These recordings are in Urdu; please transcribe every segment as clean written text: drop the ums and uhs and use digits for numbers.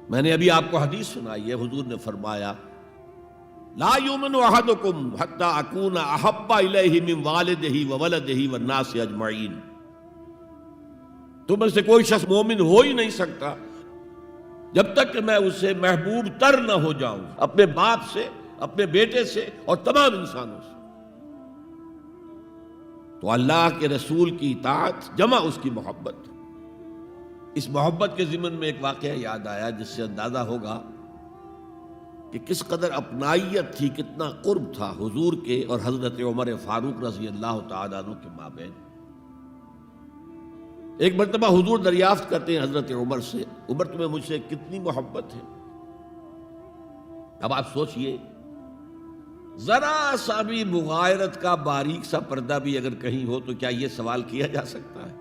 میں نے ابھی آپ کو حدیث سنائی ہے، حضور نے فرمایا لا یؤمن احدکم حتی اکون احب الیہ من والدہ وولدہ والناس اجمعین، تم میں سے کوئی شخص مومن ہو ہی نہیں سکتا جب تک کہ میں اسے محبوب تر نہ ہو جاؤں، اپنے باپ سے، اپنے بیٹے سے اور تمام انسانوں سے۔ تو اللہ کے رسول کی اطاعت جمع اس کی محبت۔ اس محبت کے ضمن میں ایک واقعہ یاد آیا جس سے اندازہ ہوگا کہ کس قدر اپنائیت تھی، کتنا قرب تھا حضور کے اور حضرت عمر فاروق رضی اللہ تعالیٰ عنہ کے مابین۔ ایک مرتبہ حضور دریافت کرتے ہیں حضرت عمر سے، عمر تمہیں مجھ سے کتنی محبت ہے؟ اب آپ سوچئے، ذرا سا بھی مغایرت کا باریک سا پردہ بھی اگر کہیں ہو تو کیا یہ سوال کیا جا سکتا ہے؟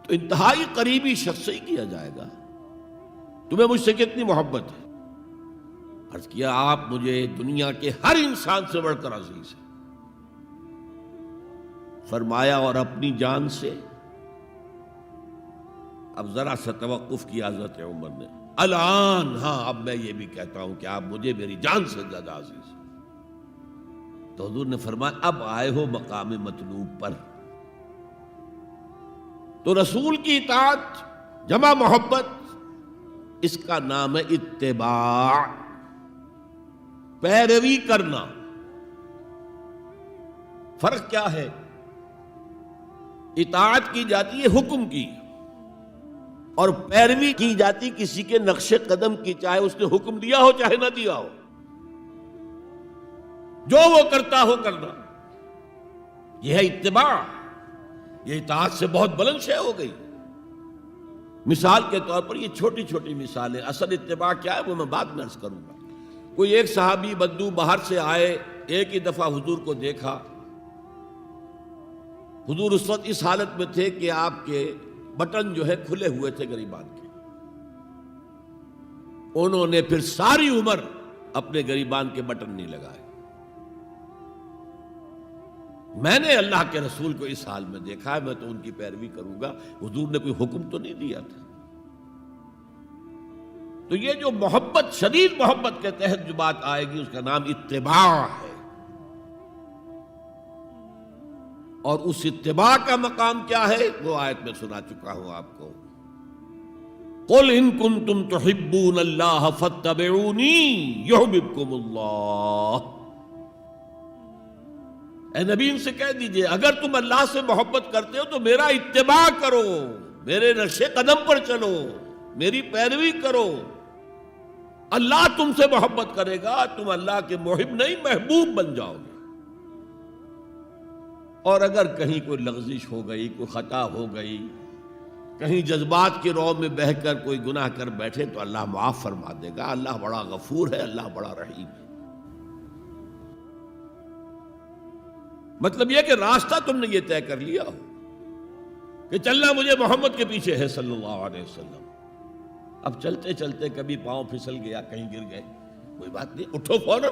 تو انتہائی قریبی شخص سے ہی کیا جائے گا، تمہیں مجھ سے کتنی محبت ہے؟ عرض کیا آپ مجھے دنیا کے ہر انسان سے بڑھ کر عزیز ہیں۔ فرمایا اور اپنی جان سے؟ اب ذرا سا توقف کیا حضرت عمر نے، الان ہاں اب میں یہ بھی کہتا ہوں کہ آپ مجھے میری جان سے زیادہ عزیز ہیں۔ تو حضور نے فرمایا اب آئے ہو مقام مطلوب پر۔ تو رسول کی اطاعت جمع محبت، اس کا نام ہے اتباع، پیروی کرنا۔ فرق کیا ہے؟ اطاعت کی جاتی ہے حکم کی، اور پیروی کی جاتی کسی کے نقش قدم کی، چاہے اس نے حکم دیا ہو چاہے نہ دیا ہو، جو وہ کرتا ہو کرنا، یہ ہے اتباع۔ یہ اطاعت سے بہت بلند شے ہو گئی۔ مثال کے طور پر یہ چھوٹی چھوٹی مثالیں، اصل اتباع کیا ہے وہ میں بعد میں عرض کروں گا۔ کوئی ایک صحابی بدو باہر سے آئے، ایک ہی دفعہ حضور کو دیکھا، حضور اس وقت اس حالت میں تھے کہ آپ کے بٹن جو ہے کھلے ہوئے تھے گریبان کے، انہوں نے پھر ساری عمر اپنے گریبان کے بٹن نہیں لگائے۔ میں نے اللہ کے رسول کو اس حال میں دیکھا ہے، میں تو ان کی پیروی کروں گا، حضور نے کوئی حکم تو نہیں دیا تھا۔ تو یہ جو محبت، شدید محبت کے تحت جو بات آئے گی، اس کا نام اتباع ہے۔ اور اس اتباع کا مقام کیا ہے وہ آیت میں سنا چکا ہوں آپ کو، قُلْ إِن كُنتُمْ تُحِبُّونَ اللَّهَ فَاتَّبِعُونِي يُحْبِبْكُمُ اللَّهُ۔ اے نبی ان سے کہہ دیجئے اگر تم اللہ سے محبت کرتے ہو تو میرا اتباع کرو، میرے نقش قدم پر چلو، میری پیروی کرو۔ اللہ تم سے محبت کرے گا، تم اللہ کے محب نہیں محبوب بن جاؤ گے۔ اور اگر کہیں کوئی لغزش ہو گئی، کوئی خطا ہو گئی، کہیں جذبات کی رو میں بہہ کر کوئی گناہ کر بیٹھے تو اللہ معاف فرما دے گا۔ اللہ بڑا غفور ہے، اللہ بڑا رحیم ہے۔ مطلب یہ کہ راستہ تم نے یہ طے کر لیا ہو کہ چلنا مجھے محمد کے پیچھے ہے صلی اللہ علیہ وسلم۔ اب چلتے چلتے کبھی پاؤں پھسل گیا، کہیں گر گئے، کوئی بات نہیں، اٹھو فوراً،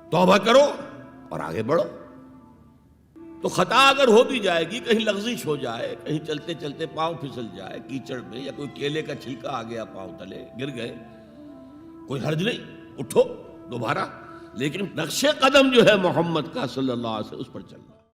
توبہ کرو اور آگے بڑھو۔ تو خطا اگر ہو بھی جائے گی، کہیں لغزش ہو جائے، کہیں چلتے چلتے پاؤں پھسل جائے کیچڑ میں، یا کوئی کیلے کا چھلکا آ گیا پاؤں تلے، گر گئے، کوئی حرج نہیں، اٹھو دوبارہ، لیکن نقش قدم جو ہے محمد کا صلی اللہ علیہ وسلم اس پر چلنا۔